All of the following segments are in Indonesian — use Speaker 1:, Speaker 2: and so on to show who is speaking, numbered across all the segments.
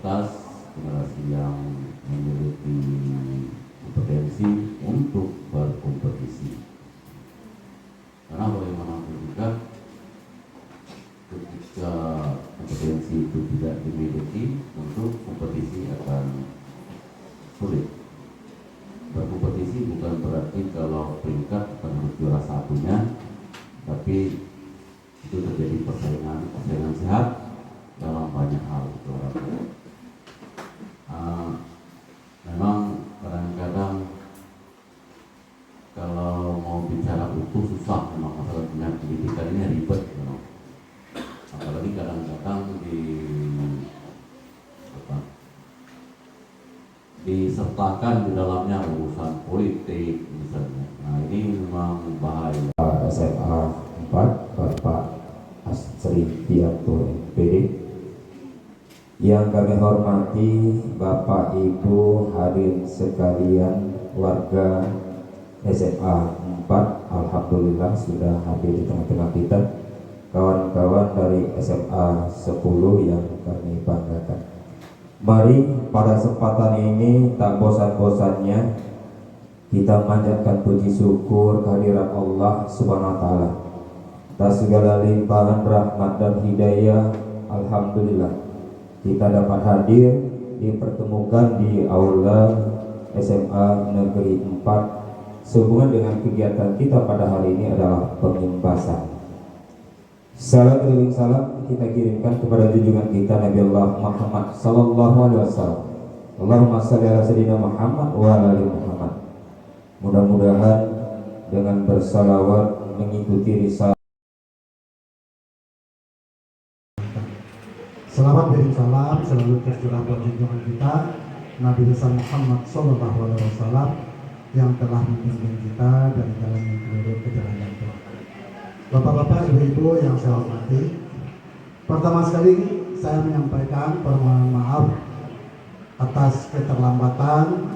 Speaker 1: kualitas, generasi yang memiliki kompetensi untuk berkompetisi. Karena bagaimanapun juga ketika kompetensi itu tidak dimiliki, untuk kompetisi akan sulit. Berkompetisi bukan berarti kalau peringkat bukan harus juara satunya, tapi itu terjadi persaingan sehat dalam banyak hal. Memang kadang-kadang kalau mau bicara utuh susah, memang masalah pendidikan ini ribet, apalagi kadang-kadang disertakan di dalamnya urusan politik misalnya. Nah ini memang bahaya.
Speaker 2: SMA 4 Bapak Asri Tianto MPD. Yang kami hormati Bapak Ibu hadirin sekalian, warga SMA 4, alhamdulillah sudah hadir di tengah-tengah kita. Kawan-kawan dari SMA 10 yang kami banggakan. Mari pada kesempatan ini tak bosan-bosannya kita manjatkan puji syukur kehadirat Allah Subhanahu wa taala. Atas segala limpahan rahmat dan hidayah, alhamdulillah kita dapat hadir dipertemukan di aula SMA Negeri 4 sehubungan dengan kegiatan kita pada hari ini adalah pengimbasan. Salam keliling salam kita kirimkan kepada junjungan kita Nabi Allah Muhammad sallallahu alaihi wasallam. Allahumma shalli ala sayyidina Muhammad wa ala ali Muhammad. Mudah-mudahan dengan bersalawat mengikuti risalah.
Speaker 3: Selamat beri salam selalu tercurah buat junjungan kita Nabi besar Muhammad sallallahu alaihi wasallam yang telah membimbing kita dari jalan yang lurus ke jalan yang terang. Bapak-bapak, ibu-ibu yang saya hormati, pertama sekali saya menyampaikan permohonan maaf atas keterlambatan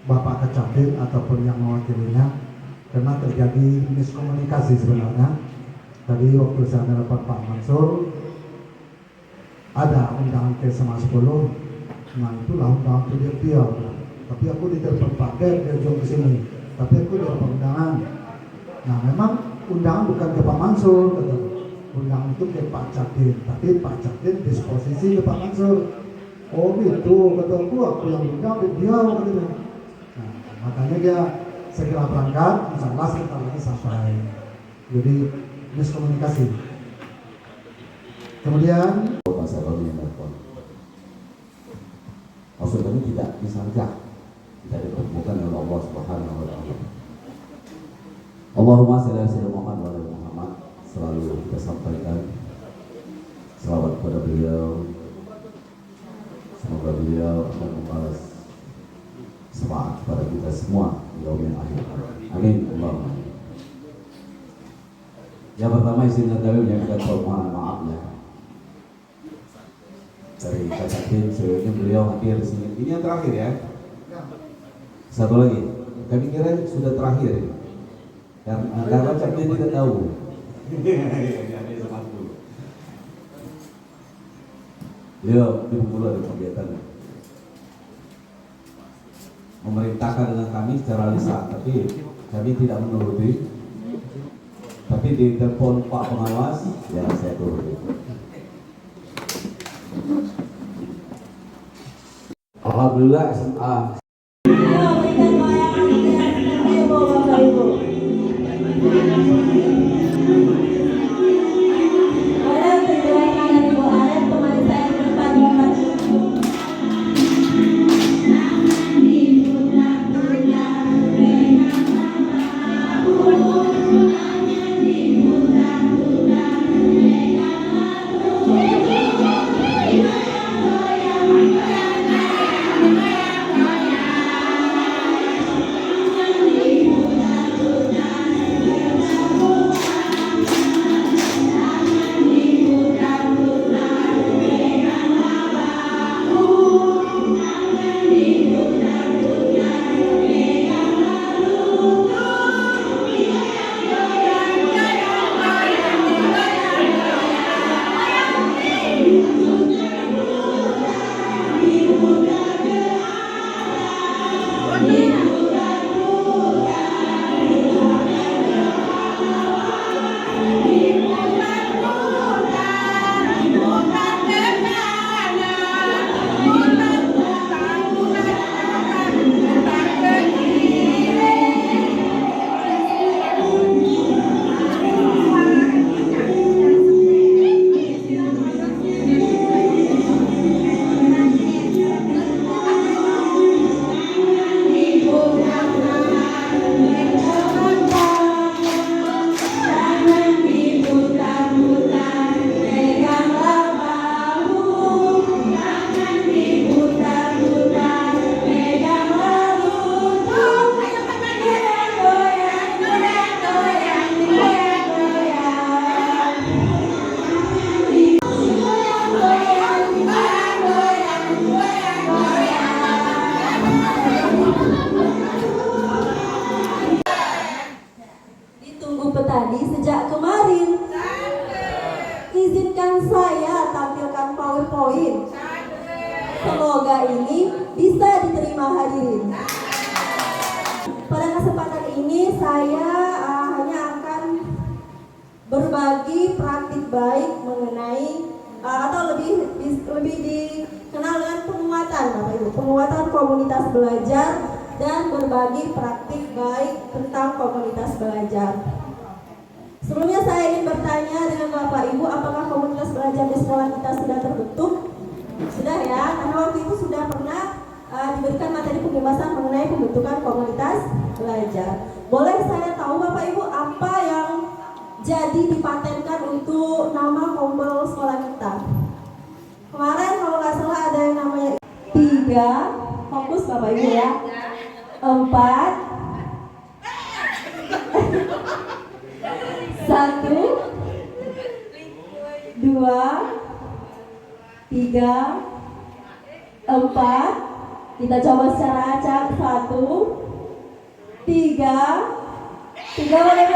Speaker 3: Bapak Kecapit ataupun yang mewakilinya karena terjadi miskomunikasi sebenarnya. Tadi waktu saya mendapat Pak Mansur ada undangan ke SMA 10, nah itulah undangan dia. Tapi aku ditelepon Pak Der, dia jauh ke sini. Tapi aku dapat undangan. Nah memang undangan bukan ke Pak Mansur, kata. Undangan itu ke Pak Cakdin. Tapi Pak Cakdin disposisi ke Pak Mansur. Oh gitu, kata aku yang undang dia, katanya. Nah makanya dia segera berangkat, insyaallah sebentar lagi sampai. Jadi miskomunikasi. Kemudian
Speaker 1: maksud kami tidak disangka, tidak dipertemukan oleh Allah Subhanahu wa taala. Allahumma shalli ala sayyidina Muhammad wa ala Muhammad. Selalu kita sampaikan selawat kepada beliau. Semoga beliau akan membalas semangat kepada kita semua di yaumil akhir. Amin. Allahumma. Yang pertama izinkan kami menyampaikan permohonan maaf ya dari Kacakin, sebelumnya beliau hadir di sini. Ini yang terakhir ya. Satu lagi, kami kira sudah terakhir. Karena Cakin tidak tahu. Beliau di Bengkulu ada kegiatan memerintahkan dengan kami secara lisan, tapi kami tidak menuruti. Tapi di telepon Pak Pengawas, ya saya turuti. Alhamdulillah SMA.
Speaker 4: Semoga ini bisa diterima hadirin. Pada kesempatan ini saya hanya akan berbagi praktik baik mengenai atau lebih dikenal dengan penguatan, Bapak Ibu, penguatan komunitas belajar dan berbagi praktik baik tentang komunitas belajar. Sebelumnya saya ingin bertanya dengan Bapak Ibu, apakah komunitas belajar di sekolah kita sudah terbentuk? Sudah ya, karena waktu itu sudah pernah diberikan materi pembebasan mengenai pembentukan komunitas belajar. Boleh saya tahu Bapak Ibu apa yang jadi dipatenkan untuk nama kompel sekolah kita? Kemarin kalau nggak salah ada yang namanya 3, fokus Bapak Ibu ya, 4, 1, 2, 3, 4. Kita coba secara acak. 1, 3, 3 boleh.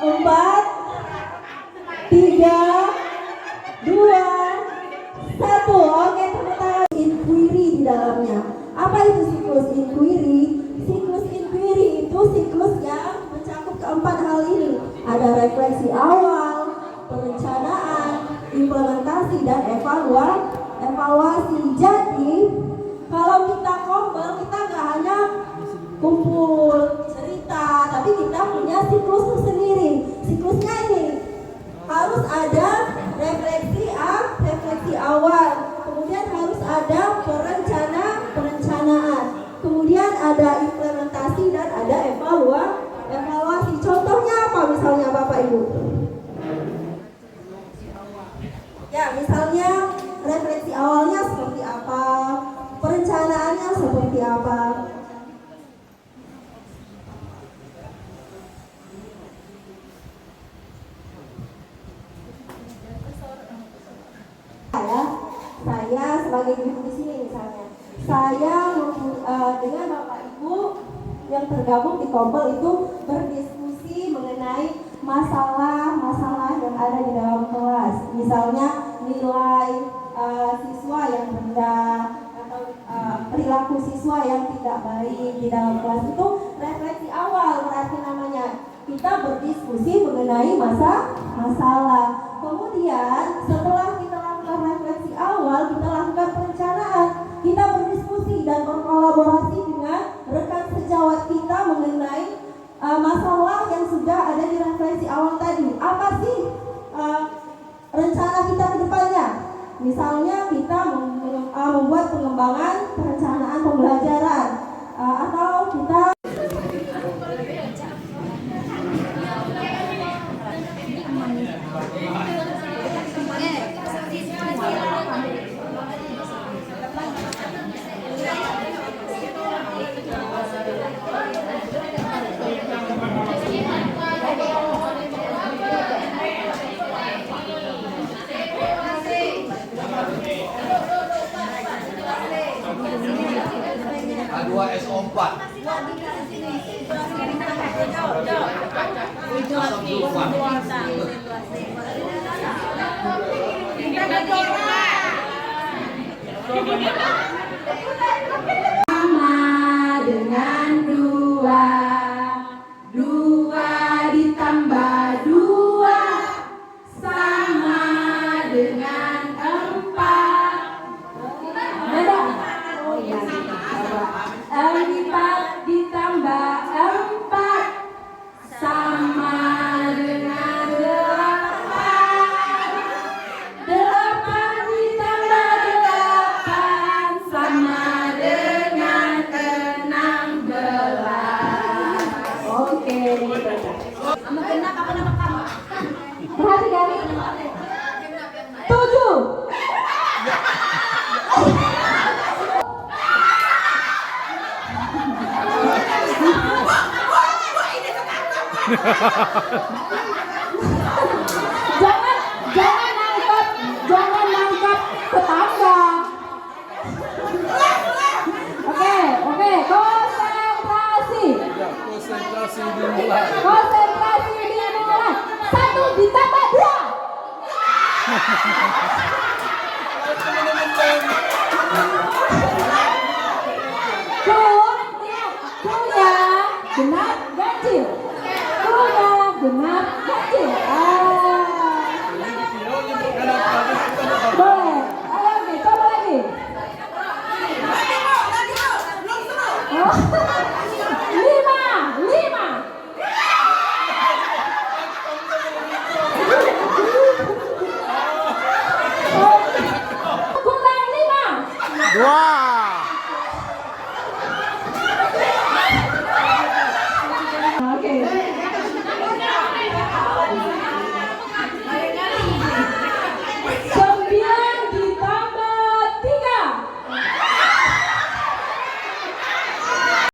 Speaker 4: 4, 3, 2, 1. Oke, tepuk tangan. Inquiry di dalamnya. Apa itu siklus inquiry? Siklus inquiry itu siklus yang mencakup keempat hal ini. Ada refleksi awal, perencanaan, implementasi, dan evaluasi. Jadi kalau kita kompel, kita nggak hanya kumpul cerita, tapi kita punya siklus sendiri. Siklusnya ini harus ada refleksi awal, kemudian harus ada perencanaan, kemudian ada implementasi dan ada evaluasi. Contohnya apa misalnya Bapak Ibu? Ya, misalnya refleksi awalnya seperti apa, perencanaannya seperti apa. Saya sebagai guru di sini misalnya, saya dengan Bapak Ibu yang tergabung di kompel itu berdiskusi mengenai masalah yang ada di dalam kelas. Misalnya nilai siswa yang rendah atau perilaku siswa yang tidak baik di dalam kelas. Itu refleksi awal, berarti namanya kita berdiskusi mengenai masalah. Kemudian setelah kita lakukan refleksi awal, kita lakukan perencanaan, kita berdiskusi dan berkolaborasi dengan rekan sejawat kita mengenai masalah yang sudah ada di refleksi awal tadi. Apa sih rencana kita ke depannya? Misalnya kita membuat pengembangan perencanaan pembelajaran atau kita
Speaker 5: A2SO4.
Speaker 4: sama dengan 2 ditambah 2 sama dengan 4. Beda? Oh iya, 4 ditambah 4 sama dengan 8. 8 ditambah 8 sama dengan 16. Oke, sama genap apa nama kamu? Perhatikan. 7. jangan nangkap tetangga. Oke, konsentrasi dimulai. 1 ditambah 2.
Speaker 5: Wow.